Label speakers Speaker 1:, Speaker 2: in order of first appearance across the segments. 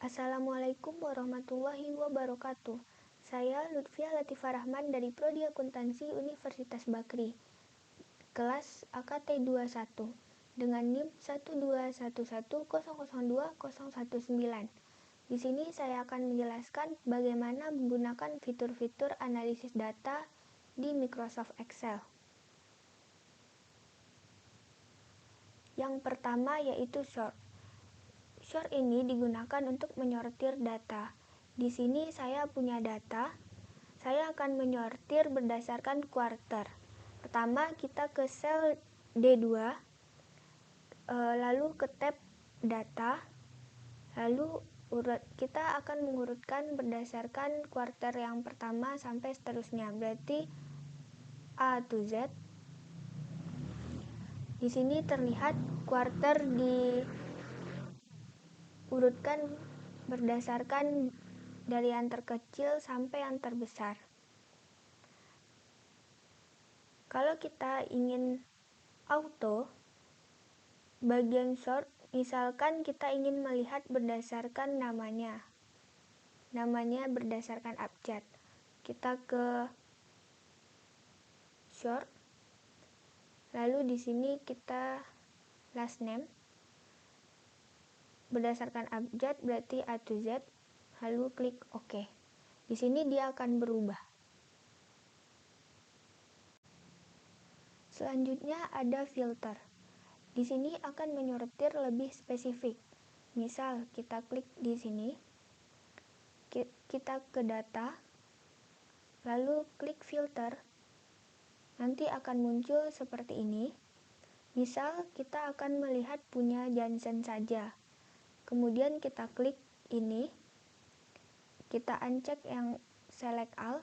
Speaker 1: Assalamualaikum warahmatullahi wabarakatuh. Saya Lutfia Latifah Rahman dari Prodi Akuntansi Universitas Bakri, kelas AKT 21 dengan NIM 12110020019. Di sini saya akan menjelaskan bagaimana menggunakan fitur-fitur analisis data di Microsoft Excel. Yang pertama yaitu sort. Sort ini digunakan untuk menyortir data. Di sini saya punya data. Saya akan menyortir berdasarkan kuarter. Pertama kita ke sel D2, lalu ke tab data, lalu kita akan mengurutkan berdasarkan kuarter yang pertama sampai seterusnya. Berarti A to Z. Di sini terlihat kuarter diurutkan berdasarkan dari yang terkecil sampai yang terbesar. Kalau kita ingin auto, bagian sort, misalkan kita ingin melihat berdasarkan namanya berdasarkan abjad. Kita ke sort, lalu di sini kita last name, berdasarkan abjad berarti A to Z, lalu klik OK. Di sini dia akan berubah. Selanjutnya ada filter. Di sini akan menyortir lebih spesifik. Misal kita klik di sini, kita ke data, lalu klik filter, nanti akan muncul seperti ini. Misal kita akan melihat punya Johnson saja. Kemudian kita klik ini, kita uncheck yang select all,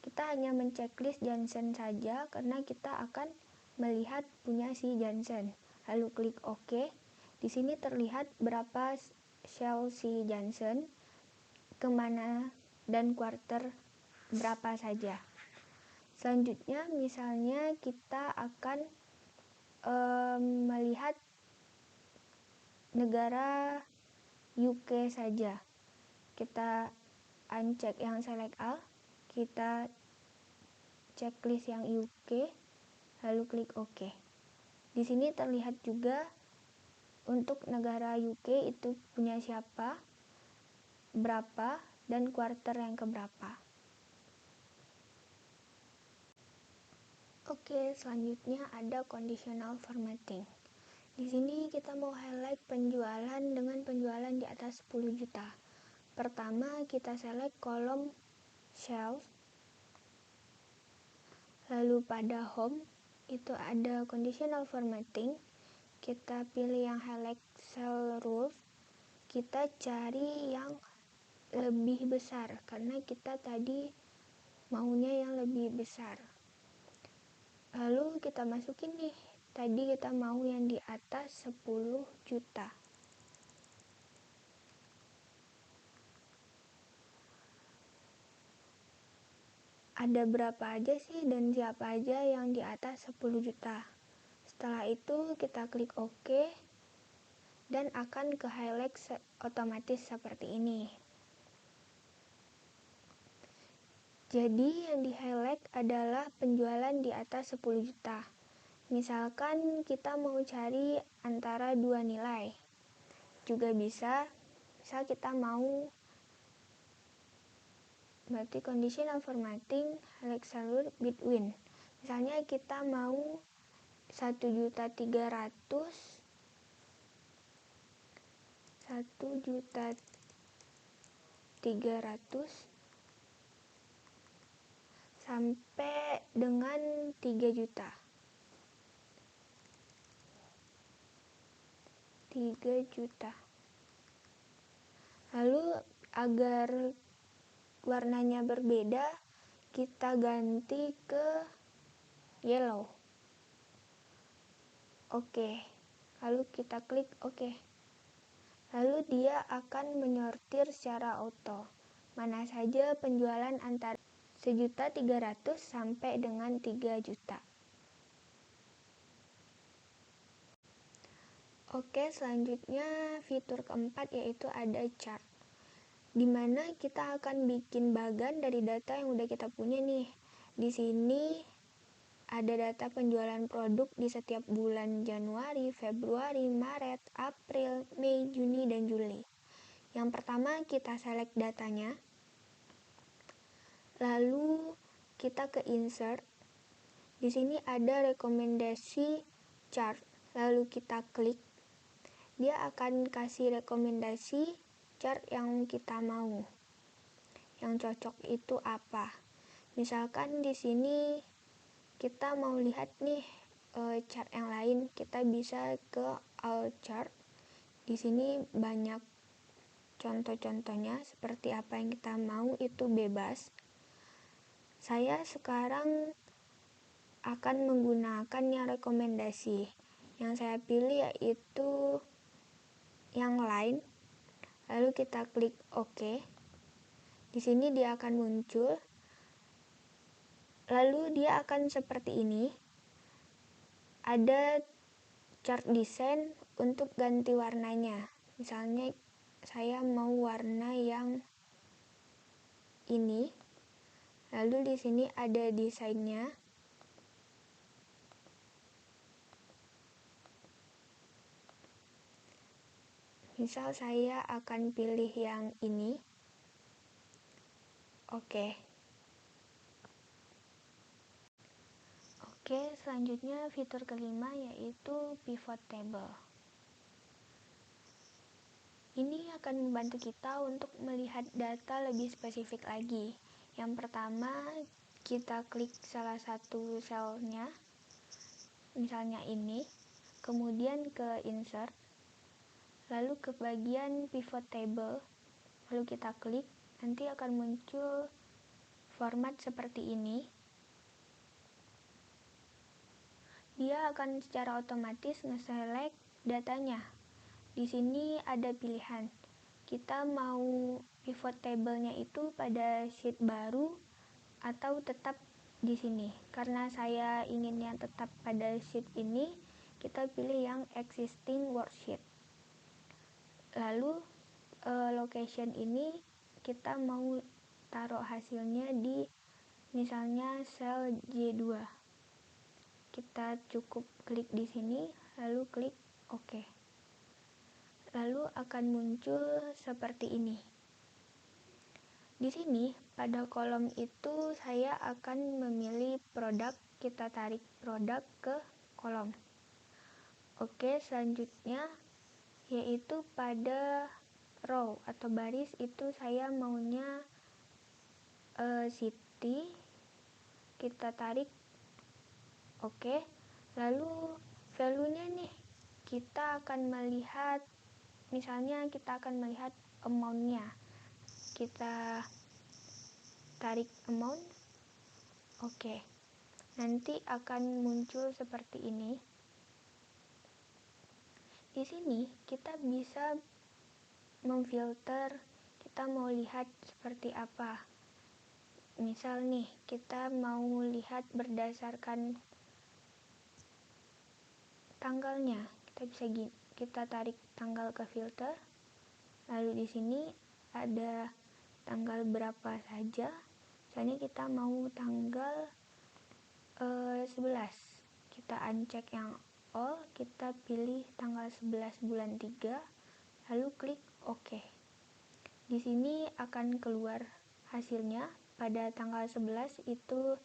Speaker 1: kita hanya menceklis Johnson saja karena kita akan melihat punya si Johnson. Lalu klik OK. Di sini terlihat berapa sel si Johnson, kemana, dan kuarter berapa saja. Selanjutnya misalnya kita akan melihat negara UK saja. Kita uncheck yang select all, kita checklist yang UK, lalu klik OK. Di sini terlihat juga untuk negara UK itu punya siapa, berapa, dan kuarter yang keberapa. Oke, selanjutnya ada conditional formatting. Di sini kita mau highlight penjualan dengan penjualan di atas 10 juta. Pertama, kita select kolom shelf. Lalu pada home, itu ada conditional formatting. Kita pilih yang highlight cell rules. Kita cari yang lebih besar, karena kita tadi maunya yang lebih besar. Lalu kita masukin nih. Tadi kita mau yang di atas 10 juta. Ada berapa aja sih dan siapa aja yang di atas 10 juta. Setelah itu kita klik OK dan akan ke highlight otomatis seperti ini. Jadi yang di highlight adalah penjualan di atas 10 juta. Misalkan kita mau cari antara dua nilai, juga bisa. Misal kita mau, berarti conditional formatting highlight salur between. Misalnya kita mau 1.300.000 sampai dengan 3 juta. 3 juta. Lalu agar warnanya berbeda, kita ganti ke yellow. Oke. Lalu kita klik OK. Lalu dia akan menyortir secara auto. Mana saja penjualan antara 1.300.000 sampai dengan 3 juta. Oke, selanjutnya fitur keempat yaitu ada chart. dimana kita akan bikin bagan dari data yang udah kita punya nih. Di sini ada data penjualan produk di setiap bulan Januari, Februari, Maret, April, Mei, Juni, dan Juli. Yang pertama kita select datanya, lalu kita ke insert. Di sini ada rekomendasi chart, lalu kita klik. Dia akan kasih rekomendasi chart yang kita mau. Yang cocok itu apa? Misalkan di sini kita mau lihat nih chart yang lain, kita bisa ke all chart. Di sini banyak contoh-contohnya, seperti apa yang kita mau itu bebas. Saya sekarang akan menggunakan yang rekomendasi. Yang saya pilih yaitu yang lain. Lalu kita klik OK. Di sini dia akan muncul. Lalu dia akan seperti ini. Ada chart design untuk ganti warnanya. Misalnya saya mau warna yang ini. Lalu di sini ada desainnya. Misal saya akan pilih yang ini. Oke. Oke, selanjutnya fitur kelima yaitu pivot table. Ini akan membantu kita untuk melihat data lebih spesifik lagi. Yang pertama, kita klik salah satu selnya, misalnya ini, kemudian ke insert, lalu ke bagian pivot table, lalu kita klik, nanti akan muncul format seperti ini. Dia akan secara otomatis nge-select datanya. Di sini ada pilihan. Kita mau pivot table-nya itu pada sheet baru atau tetap di sini. Karena saya ingin yang tetap pada sheet ini, kita pilih yang existing worksheet. Lalu location ini kita mau taruh hasilnya di misalnya sel J2. Kita cukup klik di sini, lalu klik OK. Lalu akan muncul seperti ini. Di sini, pada kolom itu saya akan memilih produk, kita tarik produk ke kolom. Oke, selanjutnya yaitu pada row atau baris itu saya maunya city, kita tarik. Oke, lalu value-nya nih, kita akan melihat, misalnya kita akan melihat amount-nya. Kita tarik amount. Oke. Nanti akan muncul seperti ini. Di sini kita bisa memfilter, kita mau lihat seperti apa. Misal nih, kita mau lihat berdasarkan tanggalnya. Kita tarik tanggal ke filter. Lalu di sini ada tanggal berapa saja. Misalnya kita mau tanggal 11. Kita uncheck yang all, kita pilih tanggal 11 bulan 3, lalu klik OK. Di sini akan keluar hasilnya. Pada tanggal 11 itu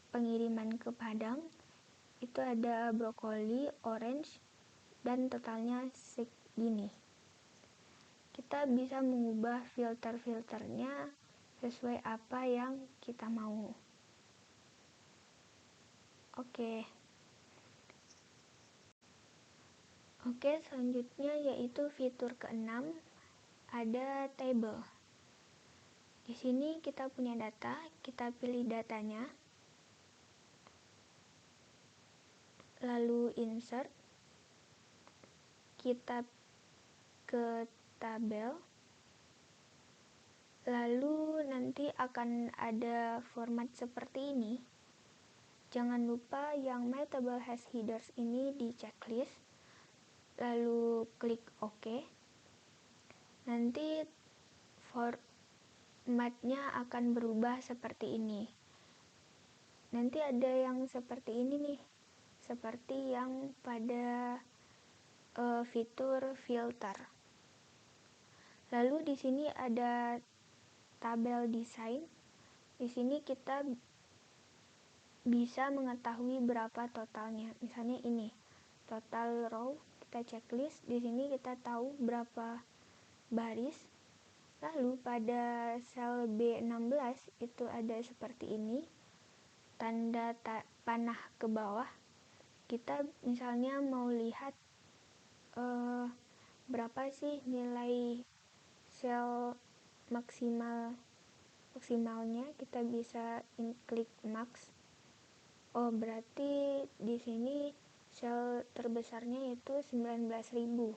Speaker 1: pengiriman ke Padang. Itu ada brokoli, orange, dan totalnya segini. Kita bisa mengubah filter-filternya sesuai apa yang kita mau. Oke, selanjutnya yaitu fitur ke-6, ada table. Di sini kita punya data, kita pilih datanya, lalu insert, kita ke tabel, lalu nanti akan ada format seperti ini. Jangan lupa yang my table has headers ini di checklist. lalu klik OK. Nanti formatnya akan berubah seperti ini. Nanti ada yang seperti ini nih, seperti yang pada fitur filter. Lalu di sini ada tabel desain. Di sini kita bisa mengetahui berapa totalnya. Misalnya ini, total row, kita checklist. Di sini kita tahu berapa baris. Lalu pada sel B16 itu ada seperti ini, tanda panah ke bawah. Kita misalnya mau lihat berapa sih nilai sel maksimalnya, kita bisa klik max. Oh, berarti di sini sel terbesarnya itu 19.000.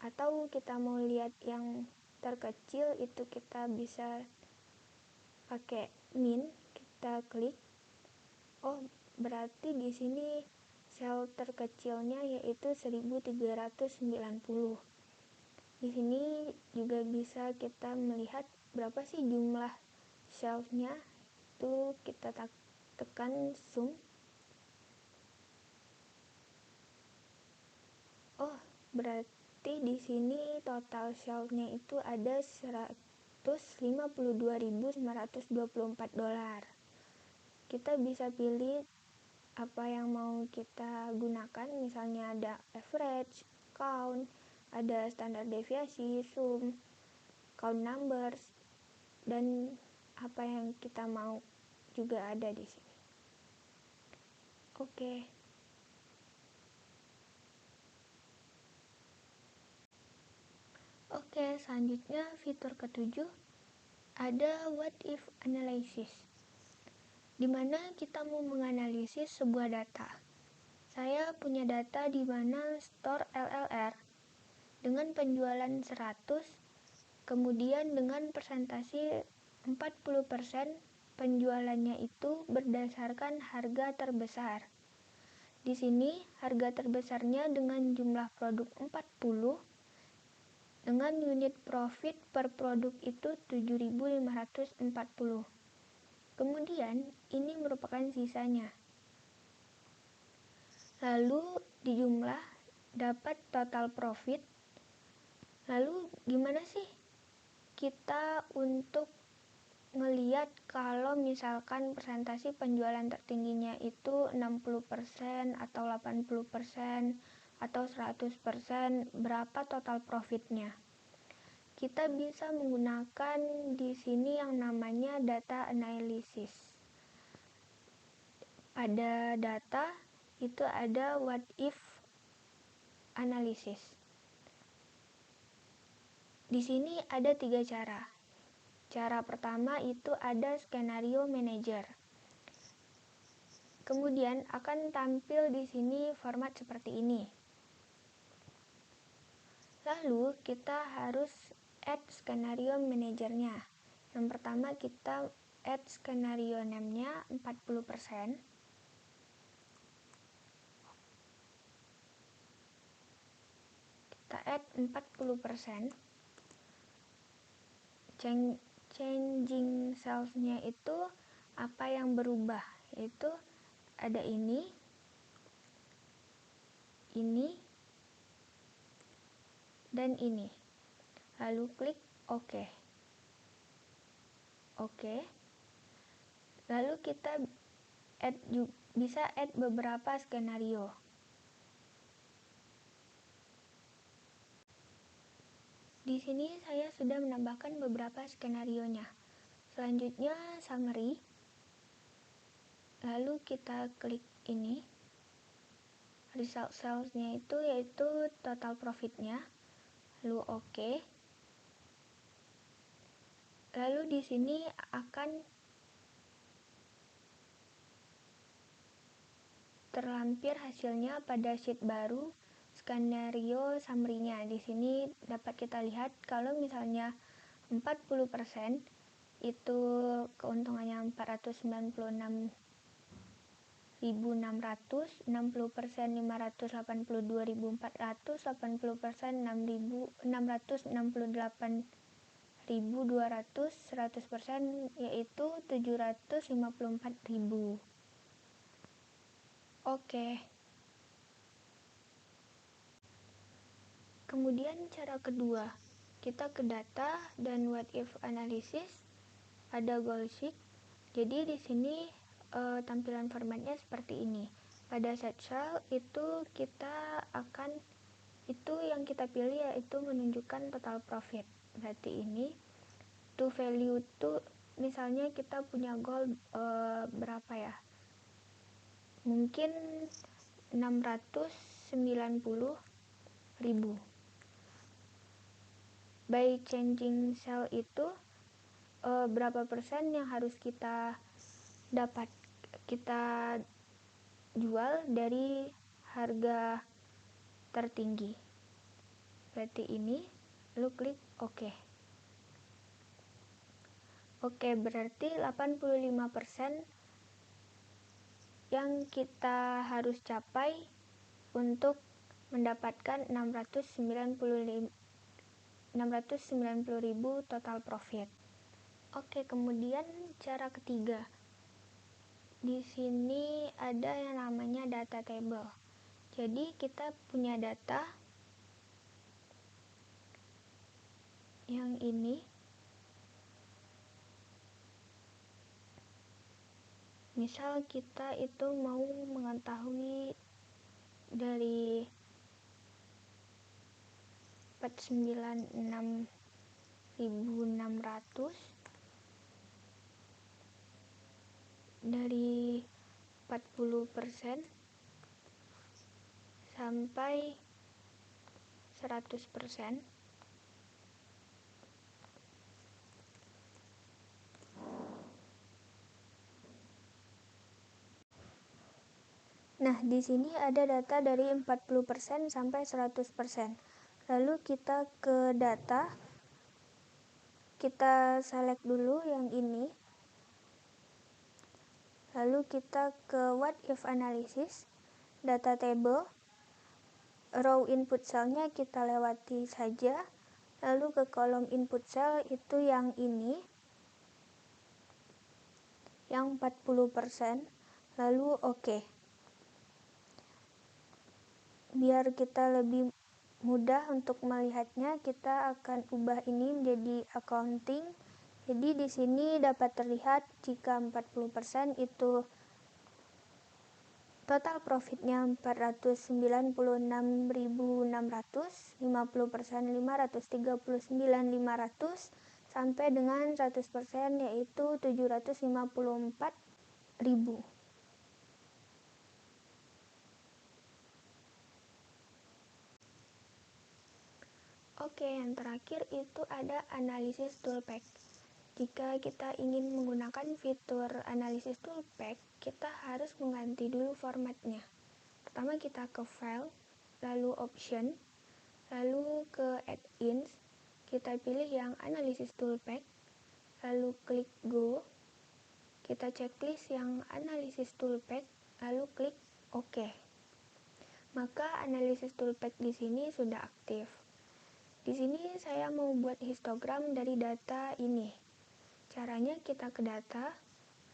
Speaker 1: Atau kita mau lihat yang terkecil, itu kita bisa pakai min, kita klik. Oh, berarti di sini sel terkecilnya yaitu 1390. Di sini juga bisa kita melihat berapa sih jumlah shelf-nya. Itu kita tekan zoom. Oh, berarti di sini total shelf-nya itu ada $152.924. Kita bisa pilih apa yang mau kita gunakan, misalnya ada average, count, ada standar deviasi, zoom, count numbers, dan apa yang kita mau juga ada di sini. Oke, selanjutnya fitur ketujuh ada what if analysis, di mana kita mau menganalisis sebuah data. Saya punya data di mana store LLR dengan penjualan 100, kemudian dengan persentase 40% penjualannya itu berdasarkan harga terbesar. Di sini harga terbesarnya dengan jumlah produk 40, dengan unit profit per produk itu 7.540. Kemudian ini merupakan sisanya. Lalu dijumlah dapat total profit. Lalu gimana sih kita untuk ngeliat kalau misalkan persentase penjualan tertingginya itu 60% atau 80% atau 100%, berapa total profitnya? Kita bisa menggunakan di sini yang namanya data analysis. Pada data itu ada what if analysis. Di sini ada 3 cara. Cara pertama itu ada skenario manager. Kemudian akan tampil di sini format seperti ini. Lalu kita harus add skenario manajernya. Yang pertama kita add skenario name-nya 40%. Kita add 40%. Changing cells-nya itu apa yang berubah? Itu ada ini, dan ini. Lalu klik OK. Lalu kita bisa add beberapa skenario. Di sini saya sudah menambahkan beberapa skenarionya. Selanjutnya summary. Lalu kita klik ini. Result sales-nya itu yaitu total profitnya. Lalu OK. Lalu di sini akan terlampir hasilnya pada sheet baru, skenario summary-nya. Di sini dapat kita lihat kalau misalnya 40% itu keuntungannya 496 580.000, 60% 582.400, 80% 668.200, 100% yaitu 754.000. Oke. Kemudian cara kedua, kita ke data dan what if analysis, ada goal sheet. Jadi di sini tampilan formatnya seperti ini. Pada set cell itu yang kita pilih yaitu menunjukkan total profit. Berarti ini to value itu misalnya kita punya goal berapa ya? Mungkin 690.000. By changing cell itu berapa persen yang harus kita jual dari harga tertinggi. Berarti ini lu klik OK. Oke, berarti 85% yang kita harus capai untuk mendapatkan 690.000 total profit. Oke, kemudian cara ketiga. Di sini ada yang namanya data table. Jadi kita punya data yang ini. Misal kita itu mau mengetahui dari 496.600 dari 40% sampai 100%. Nah, di sini ada data dari 40% sampai 100%. Lalu kita ke data, kita select dulu yang ini. Lalu kita ke what if analysis, data table, row input cell-nya kita lewati saja. Lalu ke kolom input cell itu yang ini, yang 40%. Lalu OK. Biar kita lebih mudah untuk melihatnya, kita akan ubah ini menjadi accounting. Jadi di sini dapat terlihat jika 40% itu total profitnya 496.600, 50% 539.500, sampai dengan 100% yaitu 754.000. Oke, yang terakhir itu ada analisis toolpack. Jika kita ingin menggunakan fitur analisis toolpack, kita harus mengganti dulu formatnya. Pertama kita ke file, lalu option, lalu ke add-ins, kita pilih yang analisis toolpack, lalu klik go, kita checklist yang analisis toolpack, lalu klik OK. Maka analisis toolpack di sini sudah aktif. Di sini saya mau buat histogram dari data ini. Caranya kita ke data,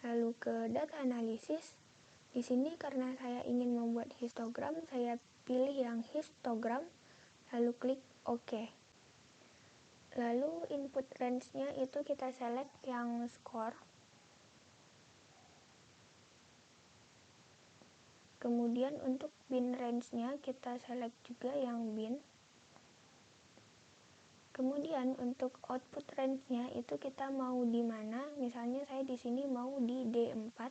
Speaker 1: lalu ke data analisis. Di sini karena saya ingin membuat histogram, saya pilih yang histogram, lalu klik OK. Lalu input range-nya itu kita select yang score. Kemudian untuk bin range-nya kita select juga yang bin. Kemudian untuk output range-nya itu kita mau di mana? Misalnya saya di sini mau di D4.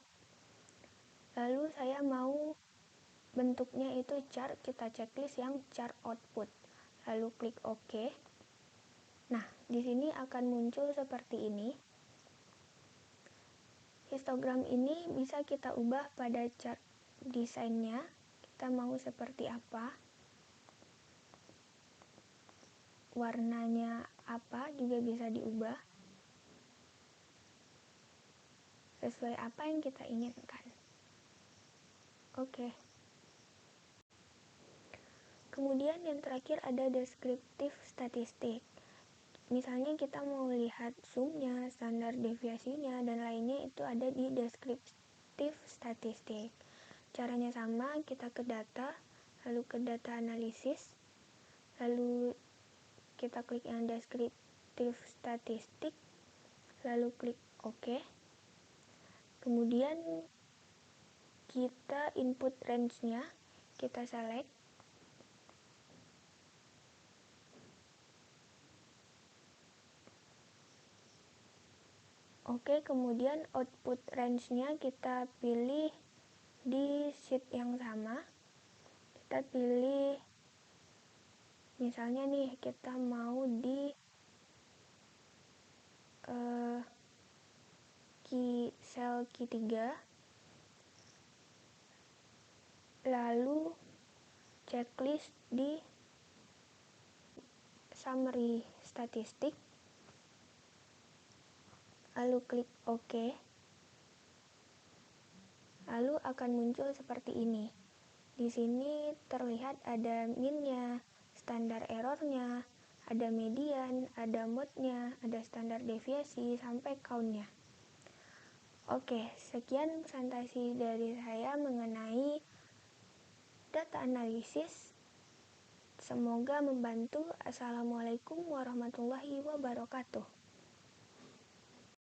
Speaker 1: Lalu saya mau bentuknya itu chart, kita checklist yang chart output. Lalu klik OK. Nah, di sini akan muncul seperti ini. Histogram ini bisa kita ubah pada chart desainnya. Kita mau seperti apa? Warnanya apa juga bisa diubah sesuai apa yang kita inginkan. Oke. Kemudian yang terakhir ada deskriptif statistik. Misalnya kita mau lihat sumnya, standar deviasinya, dan lainnya itu ada di deskriptif statistik. Caranya sama, kita ke data, lalu ke data analisis, lalu kita klik yang deskriptif statistik, lalu klik OK. Kemudian kita input range-nya, kita select. Oke, kemudian output range-nya kita pilih di sheet yang sama. Kita pilih, misalnya nih, kita mau di sel Q3, lalu checklist di summary statistik, lalu klik OK. Lalu akan muncul seperti ini. Di sini terlihat ada min-nya, standar error-nya, ada median, ada mode-nya, ada standar deviasi, sampai count-nya. Oke, sekian presentasi dari saya mengenai data analisis. Semoga membantu. Assalamualaikum warahmatullahi wabarakatuh.